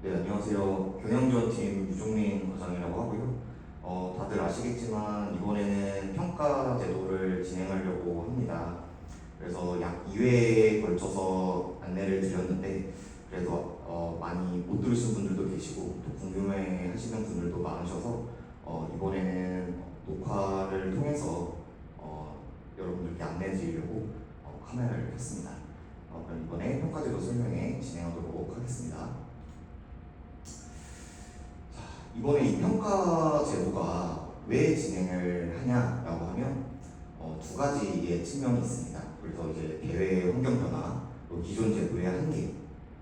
네, 안녕하세요. 경영지원팀 유종민 과장이라고 하고요. 다들 아시겠지만 이번에는 평가 제도를 진행하려고 합니다. 그래서 약 2회에 걸쳐서 안내를 드렸는데 그래도 많이 못 들으신 분들도 계시고 또 궁금해 하시는 분들도 많으셔서 이번에는 녹화를 통해서 여러분들께 안내 드리려고 카메라를 켰습니다. 그럼 이번에 평가 제도 설명회 진행하도록 하겠습니다. 이번에 이 평가 제도가 왜 진행을 하냐라고 하면 두 가지의 측면이 있습니다. 그래서 이제 대외 환경 변화, 또 기존 제도의 한계,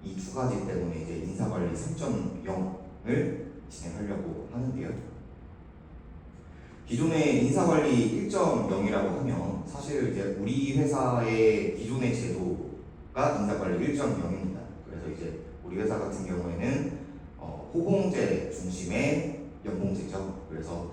이 두 가지 때문에 이제 인사관리 3.0을 진행하려고 하는데요. 기존의 인사관리 1.0이라고 하면 사실 이제 우리 회사의 기존의 제도가 인사관리 1.0입니다. 그래서 이제 우리 회사 같은 경우에는 호봉제 중심의 연봉제죠. 그래서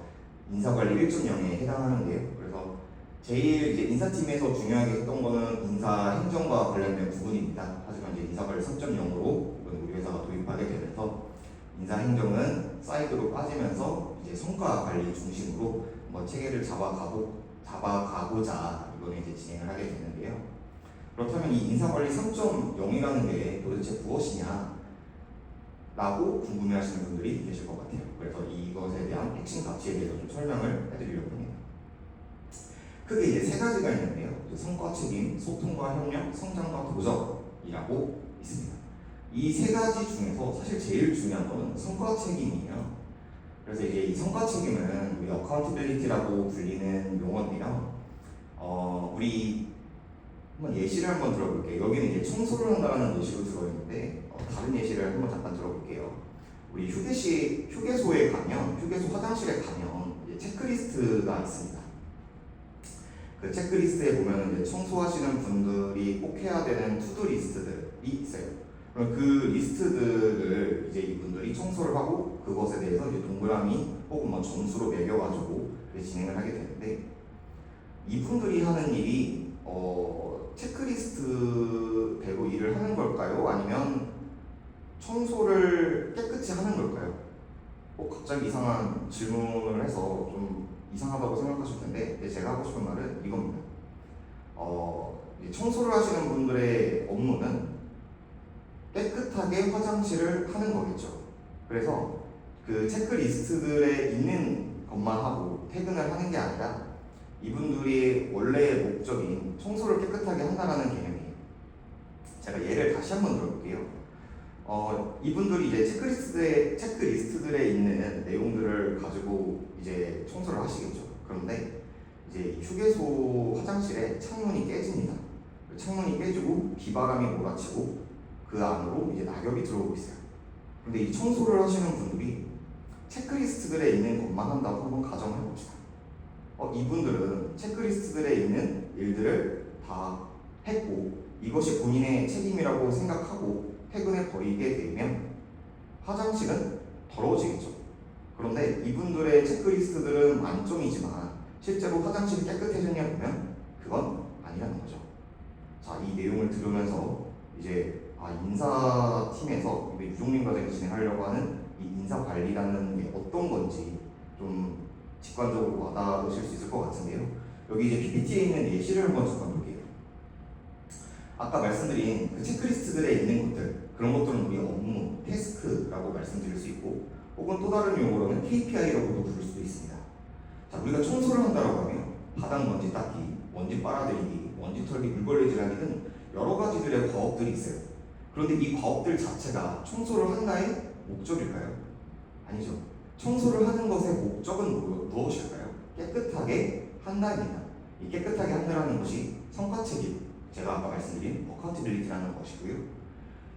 인사관리 1.0에 해당하는데요. 그래서 제일 이제 인사팀에서 중요하게 했던 거는 인사 행정과 관련된 부분입니다. 하지만 이제 인사관리 3.0으로 우리 회사가 도입하게 되면서 인사 행정은 사이드로 빠지면서 이제 성과 관리 중심으로 체계를 잡아가고자 이번에 이제 진행을 하게 되는데요. 그렇다면 이 인사관리 3.0이라는 게 도대체 무엇이냐? 라고 궁금해하시는 분들이 계실 것 같아요. 그래서 이것에 대한 핵심 가치에 대해서 좀 설명을 해드리려고 합니다. 크게 이제 세 가지가 있는데요. 성과 책임, 소통과 협력, 성장과 도전이라고 있습니다. 이 세 가지 중에서 사실 제일 중요한 거는 성과 책임이에요. 그래서 이제 이 성과 책임은 우리 어카운티빌리티라고 불리는 용어인데요. 우리 한번 예시를 한번 들어볼게요. 여기는 이제 청소를 한다는 예시로 들어있는데 다른 예시를 한번 잠깐 들어볼게요. 우리 휴게소에 가면, 휴게소 화장실에 가면 이제 체크리스트가 있습니다. 그 체크리스트에 보면 이제 청소하시는 분들이 꼭 해야 되는 투두 리스트들이 있어요. 그럼 그 리스트들을 이제 이분들이 청소를 하고 그것에 대해서 이제 동그라미 혹은 점수로 매겨가지고 진행을 하게 되는데 이분들이 하는 일이 체크리스트대로 일을 하는 걸까요? 아니면 청소를 깨끗이 하는 걸까요? 갑자기 이상한 질문을 해서 좀 이상하다고 생각하실 텐데 제가 하고 싶은 말은 이겁니다. 청소를 하시는 분들의 업무는 깨끗하게 화장실을 하는 거겠죠. 그래서 그 체크리스트들에 있는 것만 하고 퇴근을 하는 게 아니라 이분들이 원래의 목적인 청소를 깨끗하게 한다는 개념이에요. 제가 예를 다시 한번 들어볼게요. 이분들이 이제 체크리스트들에 있는 내용들을 가지고 이제 청소를 하시겠죠. 그런데 이제 휴게소 화장실에 창문이 깨집니다. 창문이 깨지고 비바람이 몰아치고 그 안으로 이제 낙엽이 들어오고 있어요. 근데 이 청소를 하시는 분들이 체크리스트들에 있는 것만 한다고 한번 가정을 해봅시다. 이분들은 체크리스트들에 있는 일들을 다 했고 이것이 본인의 책임이라고 생각하고 퇴근해 버리게 되면 화장실은 더러워지겠죠. 그런데 이분들의 체크리스트들은 만점이지만 실제로 화장실이 깨끗해졌냐 보면 그건 아니라는 거죠. 자, 이 내용을 들으면서 이제 인사팀에서 유종민 과정을 진행하려고 하는 이 인사관리라는 게 어떤 건지 좀 직관적으로 와닿으실 수 있을 것 같은데요. 여기 이제 PPT에 있는 예시를 한번 잠깐 볼게요. 아까 말씀드린 그 체크리스트들에 있는 것들, 그런 것들은 우리 업무, 태스크라고 말씀드릴 수 있고 혹은 또 다른 용어로는 KPI라고도 부를 수도 있습니다. 자, 우리가 청소를 한다고 하면 바닥 먼지 닦기, 먼지 빨아들이기, 먼지 털기, 물걸레질하기 등 여러 가지들의 과업들이 있어요. 그런데 이 과업들 자체가 청소를 한다의 목적일까요? 아니죠. 청소를 하는 것의 목적은 무엇일까요? 깨끗하게 한다입니다. 이 깨끗하게 한다는 것이 성과 책임, 제가 아까 말씀드린 어카운티빌리티라는 것이고요.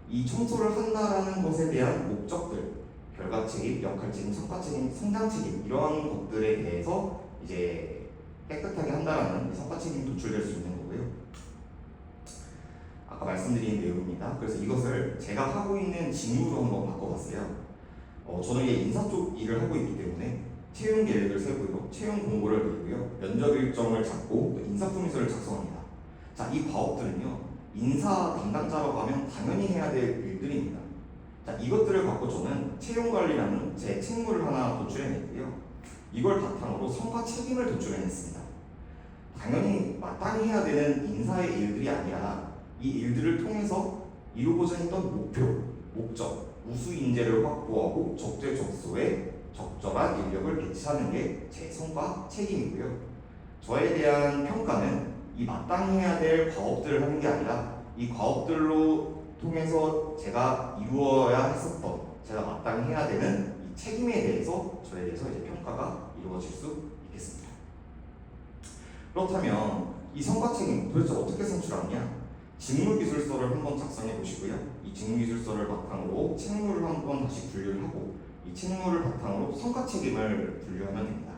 이 청소를 한다라는 것에 대한 목적들, 결과 책임, 역할 책임, 성과 책임, 성장 책임 이러한 것들에 대해서 이제 깨끗하게 한다라는 성과 책임이 도출될 수 있는 거고요. 아까 말씀드린 내용입니다. 그래서 이것을 제가 하고 있는 직무로 한번 바꿔봤어요. 저는 이제 인사 쪽 일을 하고 있기 때문에 채용 계획을 세우고요, 채용 공고를 내고요, 면접 일정을 잡고 인사 품위서를 작성합니다. 자, 이 과업들은요 인사 담당자라고 하면 당연히 해야 될 일들입니다. 자, 이것들을 갖고 저는 채용관리라는 제 책무를 하나 도출해냈고요. 이걸 바탕으로 성과 책임을 도출해냈습니다. 당연히 마땅히 해야 되는 인사의 일들이 아니라 이 일들을 통해서 이루고자 했던 목표, 목적, 우수 인재를 확보하고 적재적소에 적절한 인력을 배치하는 게 제 성과 책임이고요. 저에 대한 평가는 이 마땅히 해야 될 과업들을 하는 게 아니라 이 과업들로 통해서 제가 이루어야 했었던, 제가 마땅히 해야 되는 이 책임에 대해서 저에 대해서 이제 평가가 이루어질 수 있겠습니다. 그렇다면 이 성과 책임 도대체 어떻게 산출하느냐? 직무기술서를 한번 작성해 보시고요. 이 직무기술서를 바탕으로 책무를 한번 다시 분류를 하고 이 책무를 바탕으로 성과 책임을 분류하면 됩니다.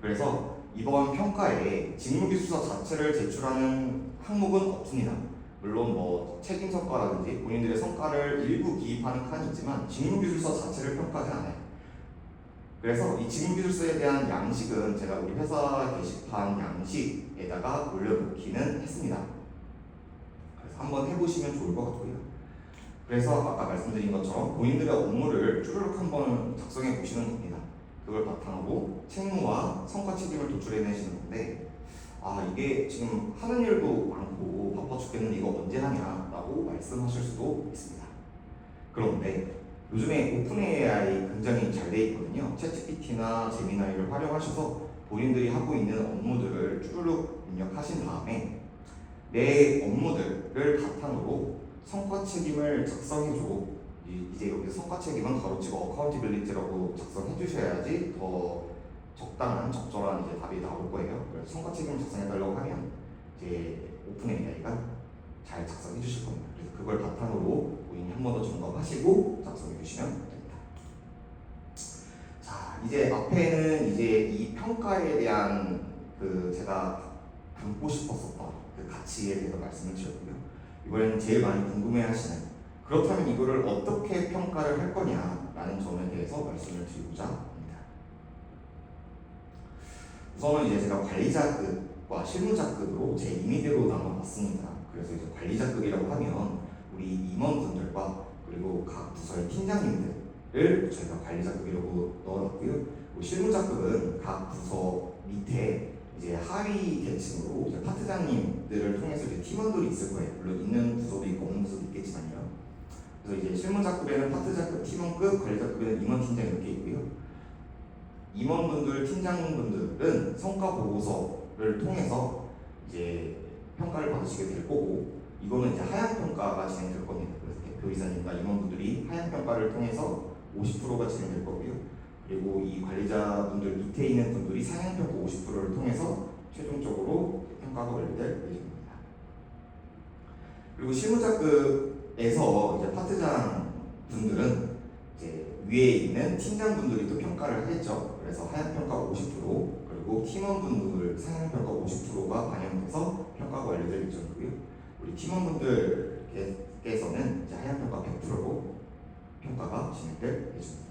그래서 이번 평가에 직무기술서 자체를 제출하는 항목은 없습니다. 물론 뭐 책임 성과라든지 본인들의 성과를 일부 기입하는 칸이 있지만 직무기술서 자체를 평가하지 않아요. 그래서 이 직무기술서에 대한 양식은 제가 우리 회사 게시판 양식에다가 올려놓기는 했습니다. 그래서 한번 해보시면 좋을 것 같고요. 그래서 아까 말씀드린 것처럼 본인들의 업무를 쭈르륵 한번 작성해 보시는 겁니다. 그걸 바탕으로 책무와 성과 책임을 도출해내시는 건데, 이게 지금 하는 일도 많고 바빠 죽겠는데 이거 언제 하냐라고 말씀하실 수도 있습니다. 그런데 요즘에 오픈 AI 굉장히 잘 돼 있거든요. 챗GPT나 제미나이를 활용하셔서 본인들이 하고 있는 업무들을 쭈르륵 입력하신 다음에 내 업무들을 바탕으로 성과 책임을 작성해줘. 이제 여기서 성과 책임은 가로치고 어카운티빌리티라고 작성해 주셔야지 더 적당한 적절한 이제 답이 나올 거예요. 그래서 성과 책임을 작성해 달라고 하면 이제 오픈 AI가 잘 작성해 주실 겁니다. 그래서 그걸 바탕으로 본인이 한 번 더 점검하시고 작성해 주시면 됩니다. 자, 이제 앞에는 이제 이 평가에 대한 제가 담고 싶었었던 그 가치에 대해서 말씀을 드렸고요. 이번에는 제일 많이 궁금해하시는, 그렇다면 이거를 어떻게 평가를 할 거냐라는 점에 대해서 말씀을 드리고자 합니다. 우선은 이제 제가 관리자급과 실무자급으로 제 임의대로 나눠봤습니다. 그래서 이제 관리자급이라고 하면 우리 임원분들과 그리고 각 부서의 팀장님들을 저희가 관리자급이라고 넣어놨고요. 실무자급은 각 부서 밑에 이제 하위 계층으로 이제 파트장님들을 통해서 이제 팀원들이 있을 거예요. 물론 있는 부서도 있고 없는 부서도 있겠지만요. 그래서 이제 실무자급에는 파트자급, 팀원급, 관리자급에는 임원팀장 이렇게 있고요. 임원분들, 팀장분들은 성과 보고서를 통해서 이제 평가를 받으시게 될 거고, 이거는 이제 하향 평가가 진행될 겁니다. 그래서 대표이사님과 임원분들이 하향 평가를 통해서 50%가 진행될 거고요. 그리고 이 관리자분들 밑에 있는 분들이 상향 평가 50%를 통해서 최종적으로 평가가 완료될 예정입니다. 그리고 실무자급에서 이제 파트장 분들은 이제 위에 있는 팀장분들이 또 평가를 하겠죠. 그래서 하향 평가 50% 그리고 팀원분들 상향 평가 50%가 반영돼서 평가가 완료될 예정이고요. 우리 팀원분들께서는 이제 하향 평가 100%로 평가가 진행될 예정입니다.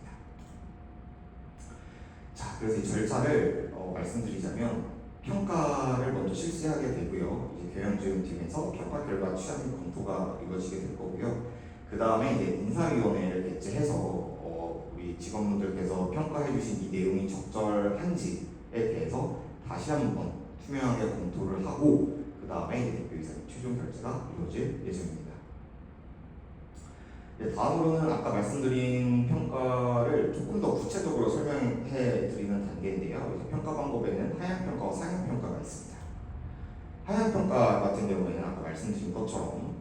자, 그래서 이 절차를 말씀드리자면 평가를 먼저 실시하게 되고요. 이제 경영지원팀에서 평가 결과 취합 및 검토가 이루어지게 될 거고요. 그 다음에 이제 인사위원회를 개최해서 우리 직원분들께서 평가해주신 이 내용이 적절한지에 대해서 다시 한번 투명하게 검토를 하고 그 다음에 이제 대표이사님 최종 결제가 이루어질 예정입니다. 다음으로는 아까 말씀드린 평가를 조금 더 구체적으로 설명해 드리는 단계인데요. 이제 평가 방법에는 하향 평가와 상향 평가가 있습니다. 하향 평가 같은 경우에는 아까 말씀드린 것처럼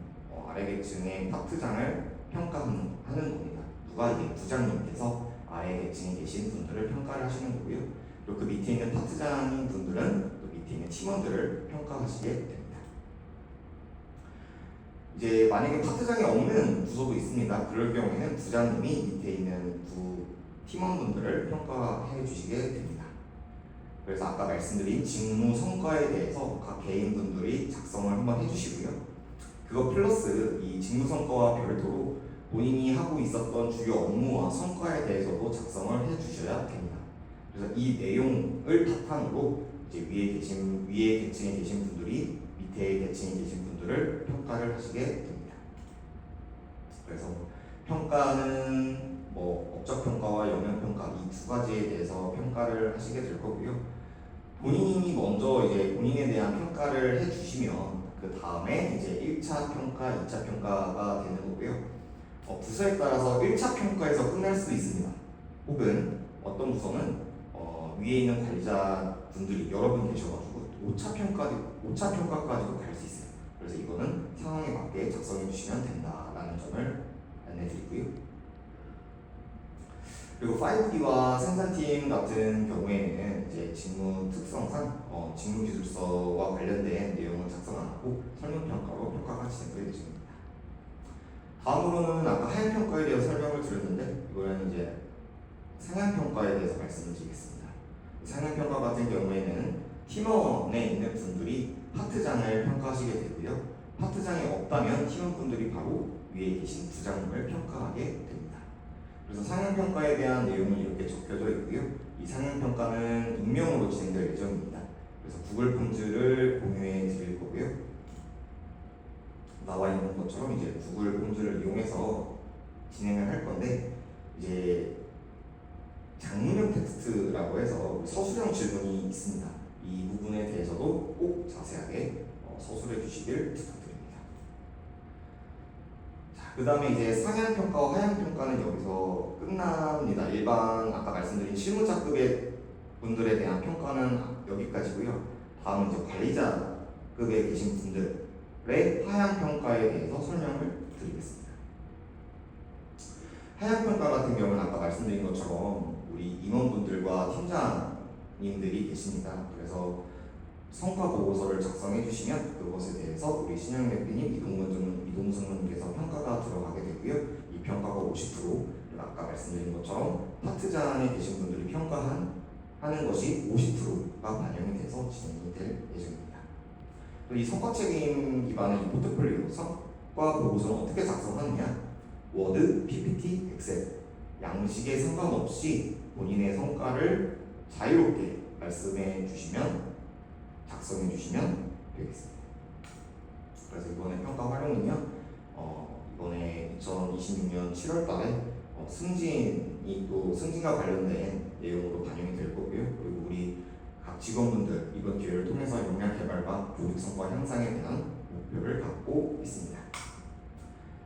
아래 계층의 파트장을 평가하는 겁니다. 누가 이제 부장님께서 아래 계층에 계신 분들을 평가를 하시는 거고요. 그리고 그 밑에 있는 파트장인 분들은 또 밑에 있는 팀원들을 평가하시게 됩니다. 이제 만약에 파트장이 없는 부서도 있습니다. 그럴 경우에는 부장님이 밑에 있는 부 팀원분들을 평가해 주시게 됩니다. 그래서 아까 말씀드린 직무 성과에 대해서 각 개인분들이 작성을 한번 해주시고요. 그거 플러스 이 직무 성과와 별도로 본인이 하고 있었던 주요 업무와 성과에 대해서도 작성을 해주셔야 됩니다. 그래서 이 내용을 바탕으로 이제 위에 계층에 계신 분들이 밑에 계층에 계신 분들을 평가를 하시게 됩니다. 그래서 평가는 뭐 업적 평가와 영역 평가 이 두 가지에 대해서 평가를 하시게 될 거고요. 본인이 먼저 이제 본인에 대한 평가를 해주시면 그 다음에 이제 1차 평가, 2차 평가가 되는 거고요. 부서에 따라서 1차 평가에서 끝날 수도 있습니다. 혹은 어떤 부서는 위에 있는 관리자 분들이 여러 분 계셔가지고 5차 평가까지도 갈 수 있어요. 그래서 이거는 상황에 맞게 작성해 주시면 된다라는 점을 안내드리고요. 그리고 5D와 생산팀 같은 경우에는 이제 직무 특성상 직무 기술서와 관련된 내용을 작성 안 하고 설명 평가로 평가가 진행될 예정입니다. 다음으로는 아까 하향 평가에 대해서 설명을 드렸는데 이거는 이제 상향 평가에 대해서 말씀을 드리겠습니다. 상향 평가 같은 경우에는 팀원에 있는 분들이 파트장을 평가하시게 되고요. 파트장이 없다면 팀원분들이 바로 위에 계신 부장님을 평가하게 됩니다. 그래서 상향평가에 대한 내용은 이렇게 적혀져 있고요. 이 상향평가는 익명으로 진행될 예정입니다. 그래서 구글 폼즈를 공유해 드릴 거고요. 나와 있는 것처럼 이제 구글 폼즈를 이용해서 진행을 할 건데 이제 장문형 텍스트라고 해서 서술형 질문이 있습니다. 이 부분에 대해서도 꼭 자세하게 서술해 주시길 부탁드립니다. 그 다음에 이제 상향평가와 하향평가는 여기서 끝납니다. 일반 아까 말씀드린 실무자급의 분들에 대한 평가는 여기까지고요. 다음은 이제 관리자급에 계신 분들의 하향평가에 대해서 설명을 드리겠습니다. 하향평가 같은 경우는 아까 말씀드린 것처럼 우리 임원분들과 팀장님들이 계십니다. 그래서 성과 보고서를 작성해 주시면 그것에 대해서 우리 신영 대표님, 이동승님께서 평가가 들어가게 되고요. 이 평가가 50%, 아까 말씀드린 것처럼 파트장에 계신 분들이 평가하는 것이 50%가 반영이 돼서 진행이 될 예정입니다. 이 성과 책임 기반의 이 포트폴리오 성과 보고서는 어떻게 작성하느냐? 워드, PPT, 엑셀 양식에 상관없이 본인의 성과를 자유롭게 말씀해 주시면 작성해 주시면 되겠습니다. 그래서 이번에 평가 활용은요, 이번에 2026년 7월달에 승진과 관련된 내용으로 반영이 될 거고요. 그리고 우리 각 직원분들 이번 기회를 통해서 역량 개발과 교육 성과 향상에 대한 목표를 갖고 있습니다.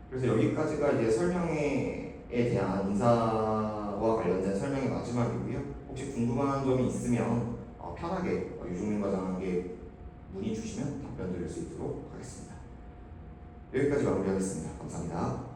그래서 여기까지가 이제 설명에 대한 인사와 관련된 설명의 마지막이고요. 혹시 궁금한 점이 있으면 편하게 유종민 과장에게 문의 주시면 답변 드릴 수 있도록 하겠습니다. 여기까지 마무리하겠습니다. 감사합니다.